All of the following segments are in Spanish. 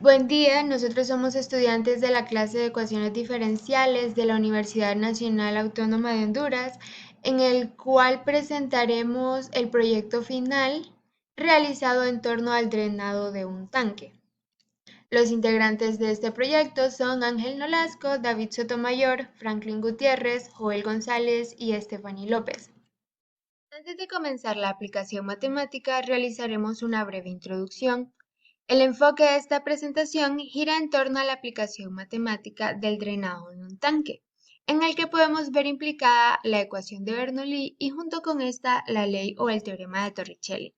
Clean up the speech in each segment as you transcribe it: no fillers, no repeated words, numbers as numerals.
Buen día, nosotros somos estudiantes de la clase de ecuaciones diferenciales de la Universidad Nacional Autónoma de Honduras, en el cual presentaremos el proyecto final realizado en torno al drenado de un tanque. Los integrantes de este proyecto son Ángel Nolasco, David Sotomayor, Franklin Gutiérrez, Joel González y Stephanie López. Antes de comenzar la aplicación matemática, realizaremos una breve introducción. El enfoque de esta presentación gira en torno a la aplicación matemática del drenado en un tanque, en el que podemos ver implicada la ecuación de Bernoulli y junto con esta la ley o el teorema de Torricelli,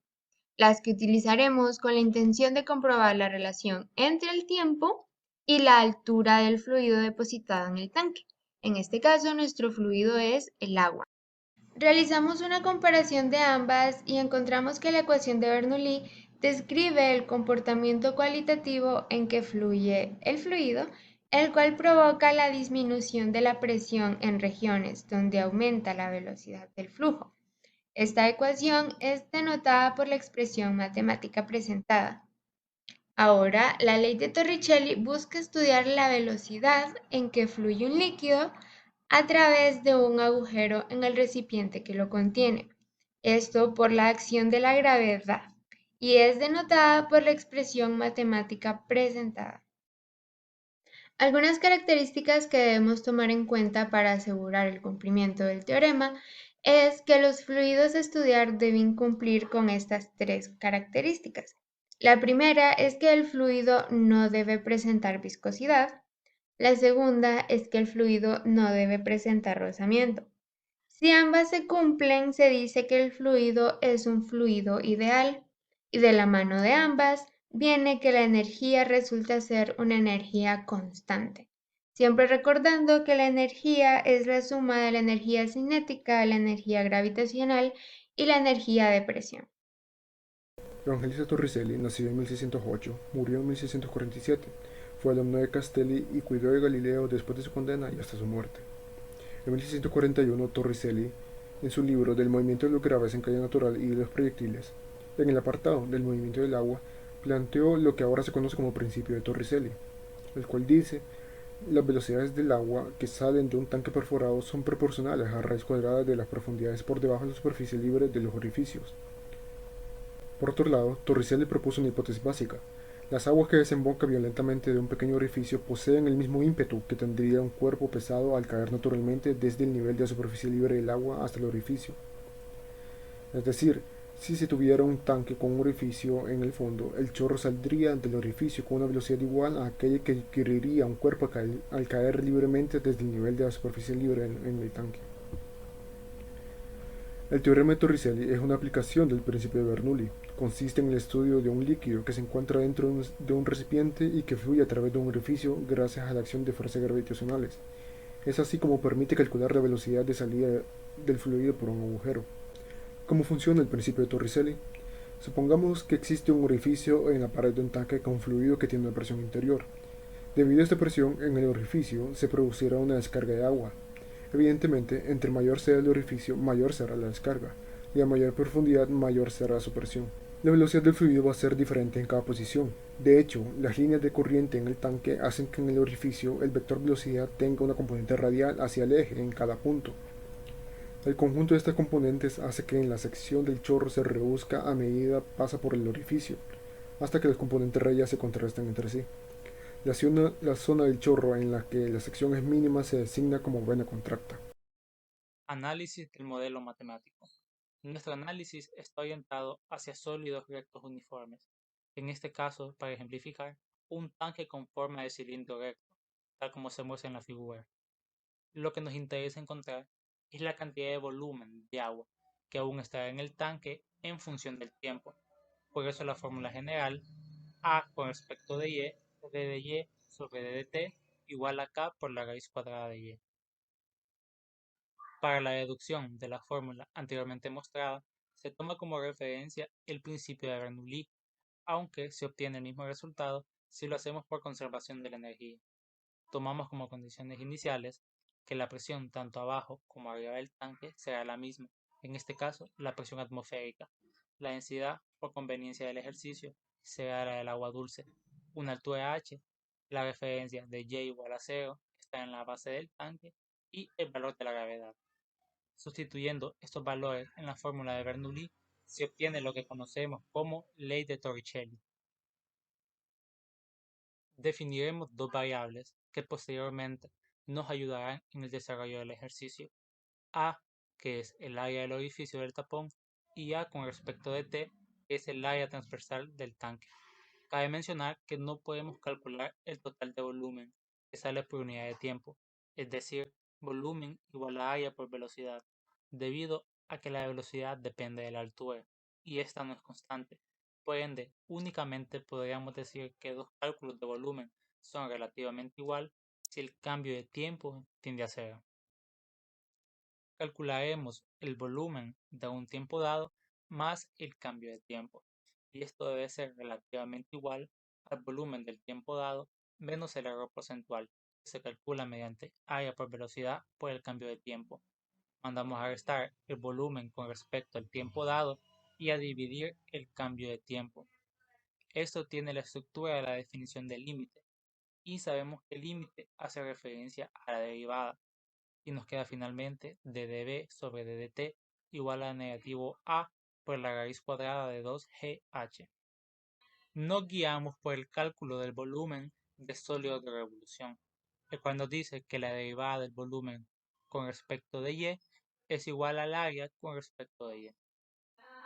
las que utilizaremos con la intención de comprobar la relación entre el tiempo y la altura del fluido depositado en el tanque. En este caso, nuestro fluido es el agua. Realizamos una comparación de ambas y encontramos que la ecuación de Bernoulli describe el comportamiento cualitativo en que fluye el fluido, el cual provoca la disminución de la presión en regiones donde aumenta la velocidad del flujo. Esta ecuación es denotada por la expresión matemática presentada. Ahora, la ley de Torricelli busca estudiar la velocidad en que fluye un líquido a través de un agujero en el recipiente que lo contiene. Esto por la acción de la gravedad y es denotada por la expresión matemática presentada. Algunas características que debemos tomar en cuenta para asegurar el cumplimiento del teorema es que los fluidos a estudiar deben cumplir con estas tres características. La primera es que el fluido no debe presentar viscosidad. La segunda es que el fluido no debe presentar rozamiento. Si ambas se cumplen, se dice que el fluido es un fluido ideal, y de la mano de ambas viene que la energía resulta ser una energía constante. Siempre recordando que la energía es la suma de la energía cinética, la energía gravitacional y la energía de presión. Evangelista Torricelli, nacido en 1608, murió en 1647. Fue alumno de Castelli y cuidó de Galileo después de su condena y hasta su muerte. En 1641, Torricelli, en su libro Del movimiento de los graves en calle natural y de los proyectiles, en el apartado del movimiento del agua, planteó lo que ahora se conoce como principio de Torricelli, el cual dice: las velocidades del agua que salen de un tanque perforado son proporcionales a raíz cuadrada de las profundidades por debajo de la superficie libre de los orificios. Por otro lado, Torricelli propuso una hipótesis básica: las aguas que desembocan violentamente de un pequeño orificio poseen el mismo ímpetu que tendría un cuerpo pesado al caer naturalmente desde el nivel de la superficie libre del agua hasta el orificio. Es decir, si se tuviera un tanque con un orificio en el fondo, el chorro saldría del orificio con una velocidad igual a aquella que adquiriría un cuerpo al caer libremente desde el nivel de la superficie libre en el tanque. El teorema de Torricelli es una aplicación del principio de Bernoulli. Consiste en el estudio de un líquido que se encuentra dentro de un recipiente y que fluye a través de un orificio gracias a la acción de fuerzas gravitacionales. Es así como permite calcular la velocidad de salida del fluido por un agujero. ¿Cómo funciona el principio de Torricelli? Supongamos que existe un orificio en la pared de un tanque con fluido que tiene una presión interior. Debido a esta presión en el orificio se producirá una descarga de agua. Evidentemente, entre mayor sea el orificio, mayor será la descarga, y a mayor profundidad, mayor será su presión. La velocidad del fluido va a ser diferente en cada posición. De hecho, las líneas de corriente en el tanque hacen que en el orificio el vector velocidad tenga una componente radial hacia el eje en cada punto. El conjunto de estas componentes hace que en la sección del chorro se reduzca a medida pasa por el orificio, hasta que las componentes radiales se contrastan entre sí. La zona del chorro en la que la sección es mínima se designa como vena contracta. Análisis del modelo matemático. Nuestro análisis está orientado hacia sólidos rectos uniformes. En este caso, para ejemplificar, un tanque con forma de cilindro recto, tal como se muestra en la figura. Lo que nos interesa encontrar es la cantidad de volumen de agua que aún estará en el tanque en función del tiempo. Por eso la fórmula general A con respecto de y, d de y sobre d de t igual a k por la raíz cuadrada de y. Para la deducción de la fórmula anteriormente mostrada, se toma como referencia el principio de Bernoulli, aunque se obtiene el mismo resultado si lo hacemos por conservación de la energía. Tomamos como condiciones iniciales que la presión tanto abajo como arriba del tanque será la misma, en este caso la presión atmosférica. La densidad, por conveniencia del ejercicio, será la del agua dulce. una altura h, la referencia de y igual a 0 está en la base del tanque y el valor de la gravedad. Sustituyendo estos valores en la fórmula de Bernoulli, se obtiene lo que conocemos como ley de Torricelli. Definiremos dos variables que posteriormente nos ayudarán en el desarrollo del ejercicio. A, que es el área del orificio del tapón, y A con respecto de T, que es el área transversal del tanque. Cabe mencionar que no podemos calcular el total de volumen que sale por unidad de tiempo, es decir, volumen igual a área por velocidad, debido a que la velocidad depende de la altura, y esta no es constante. Por ende, únicamente podríamos decir que dos cálculos de volumen son relativamente igual si el cambio de tiempo tiende a cero. Calcularemos el volumen de un tiempo dado más el cambio de tiempo, y esto debe ser relativamente igual al volumen del tiempo dado menos el error porcentual, que se calcula mediante área por velocidad por el cambio de tiempo. Mandamos a restar el volumen con respecto al tiempo dado y a dividir el cambio de tiempo. Esto tiene la estructura de la definición del límite, y sabemos que el límite hace referencia a la derivada, y nos queda finalmente ddv sobre ddt igual a negativo a por la raíz cuadrada de 2gh. Nos guiamos por el cálculo del volumen de sólidos de revolución, el cual nos dice que la derivada del volumen con respecto de y es igual al área con respecto de y.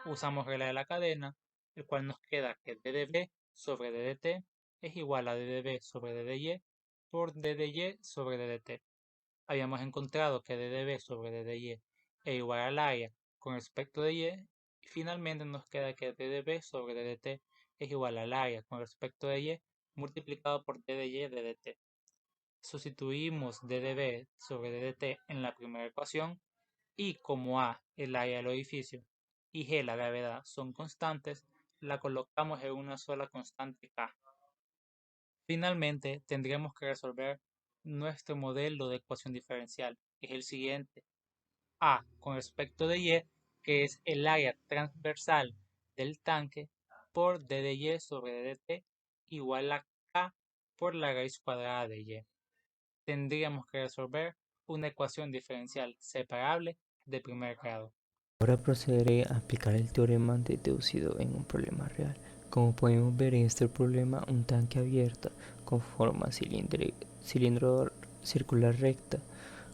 Usamos regla de la cadena, el cual nos queda que ddv sobre ddt es igual a ddv sobre ddy por ddy sobre ddt. Habíamos encontrado que ddv sobre ddy es igual al área con respecto de y, y finalmente nos queda que ddv sobre ddt es igual al área con respecto de y multiplicado por ddy de dt. Sustituimos ddv sobre ddt en la primera ecuación, y como a el área del orificio y g la gravedad son constantes, la colocamos en una sola constante k. Finalmente, tendremos que resolver nuestro modelo de ecuación diferencial, que es el siguiente. A con respecto de y, que es el área transversal del tanque, por d de y sobre d de t igual a k por la raíz cuadrada de y. Tendríamos que resolver una ecuación diferencial separable de primer grado. Ahora procederé a aplicar el teorema deducido en un problema real. Como podemos ver en este problema, un tanque abierto con forma cilindro circular recta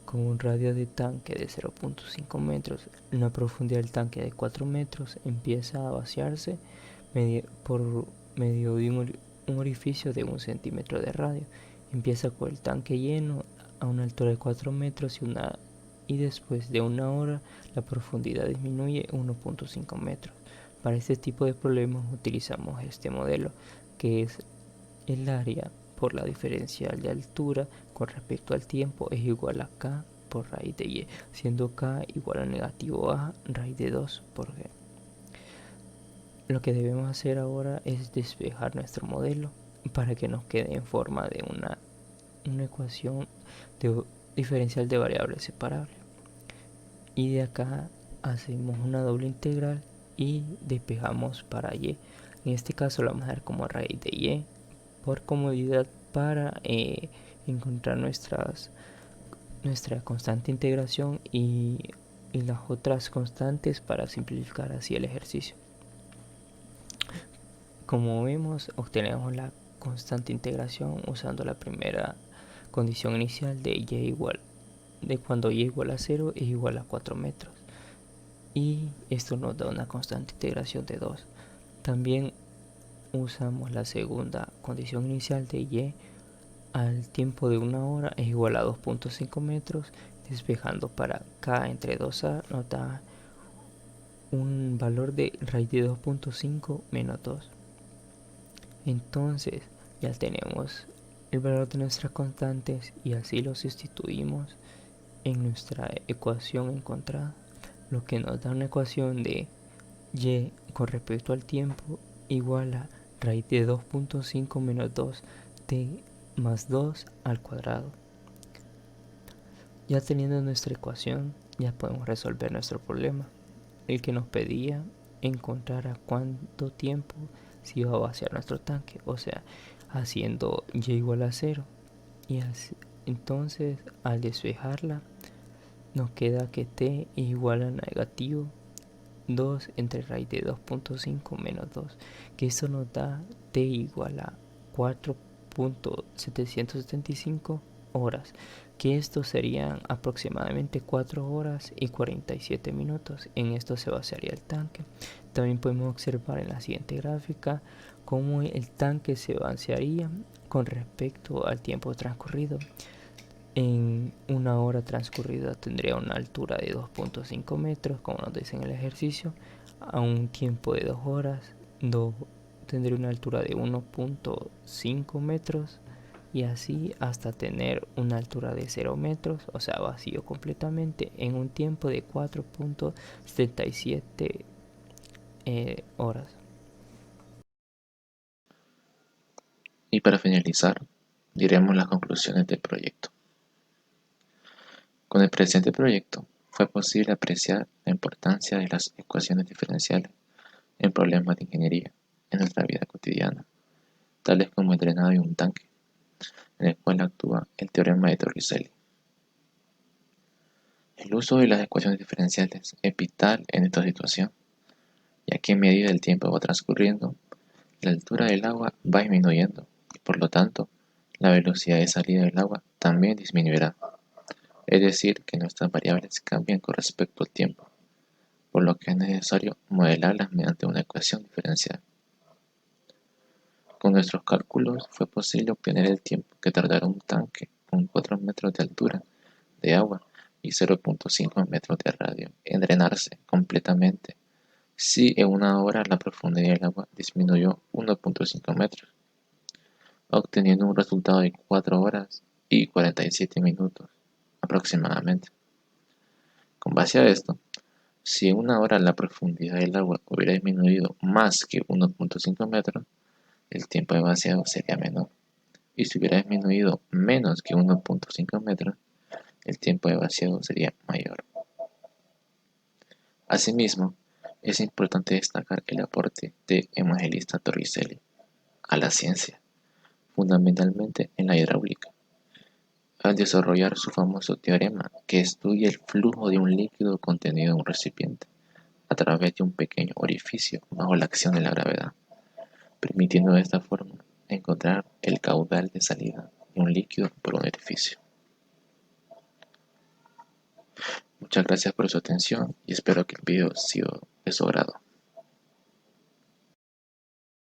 con un radio de tanque de 0.5 metros, una profundidad del tanque de 4 metros, empieza a vaciarse por medio de un orificio de 1 centímetro de radio. Empieza con el tanque lleno a una altura de 4 metros y después de una hora la profundidad disminuye 1.5 metros. Para este tipo de problemas utilizamos este modelo, que es el área por la diferencial de altura con respecto al tiempo es igual a k por raíz de y, siendo k igual a negativo a raíz de 2 por g. Lo que debemos hacer ahora es despejar nuestro modelo para que nos quede en forma de una ecuación diferencial de variables separables. Y de acá hacemos una doble integral y despejamos para y. En este caso lo vamos a dar como raíz de y por comodidad para encontrar nuestra constante integración y las otras constantes para simplificar así el ejercicio. Como vemos, obtenemos la constante integración usando la primera condición inicial de cuando y igual a 0 es igual a 4 metros, y esto nos da una constante integración de 2. También usamos la segunda condición inicial de y al tiempo de una hora es igual a 2.5 metros, despejando para k entre 2a nos da un valor de raíz de 2.5 menos 2. Entonces ya tenemos el valor de nuestras constantes y así lo sustituimos en nuestra ecuación encontrada, lo que nos da una ecuación de y con respecto al tiempo igual a raíz de 2.5 menos 2t más 2 al cuadrado. Ya teniendo nuestra ecuación, ya podemos resolver nuestro problema, el que nos pedía encontrar a cuánto tiempo se iba a vaciar nuestro tanque, o sea, haciendo y igual a 0. Y así, entonces, al despejarla, nos queda que t igual a negativo 2 entre raíz de 2.5 menos 2, que eso nos da t igual a 4.775 horas, que esto serían aproximadamente 4 horas y 47 minutos. En esto se basaría el tanque. También podemos observar en la siguiente gráfica cómo el tanque se vaciaría con respecto al tiempo transcurrido. En una hora transcurrida tendría una altura de 2.5 metros, como nos dice en el ejercicio. A un tiempo de 2 horas tendría una altura de 1.5 metros, y así hasta tener una altura de 0 metros, o sea, vacío completamente, en un tiempo de 4.77 horas. Y para finalizar, diremos las conclusiones del proyecto. Con el presente proyecto fue posible apreciar la importancia de las ecuaciones diferenciales en problemas de ingeniería en nuestra vida cotidiana, tales como el drenado de un tanque, en el cual actúa el teorema de Torricelli. El uso de las ecuaciones diferenciales es vital en esta situación, ya que a medida el tiempo va transcurriendo, la altura del agua va disminuyendo y por lo tanto la velocidad de salida del agua también disminuirá. Es decir, que nuestras variables cambian con respecto al tiempo, por lo que es necesario modelarlas mediante una ecuación diferencial. Con nuestros cálculos fue posible obtener el tiempo que tardará un tanque con 4 metros de altura de agua y 0.5 metros de radio en drenarse completamente si en una hora la profundidad del agua disminuyó 1.5 metros, obteniendo un resultado de 4 horas y 47 minutos aproximadamente. Con base a esto, si en una hora la profundidad del agua hubiera disminuido más que 1.5 metros, el tiempo de vaciado sería menor. Y si hubiera disminuido menos que 1.5 metros, el tiempo de vaciado sería mayor. Asimismo, es importante destacar el aporte de Evangelista Torricelli a la ciencia, fundamentalmente en la hidráulica, al desarrollar su famoso teorema que estudia el flujo de un líquido contenido en un recipiente a través de un pequeño orificio bajo la acción de la gravedad, permitiendo de esta forma encontrar el caudal de salida de un líquido por un orificio. Muchas gracias por su atención y espero que el video haya sido de su agrado.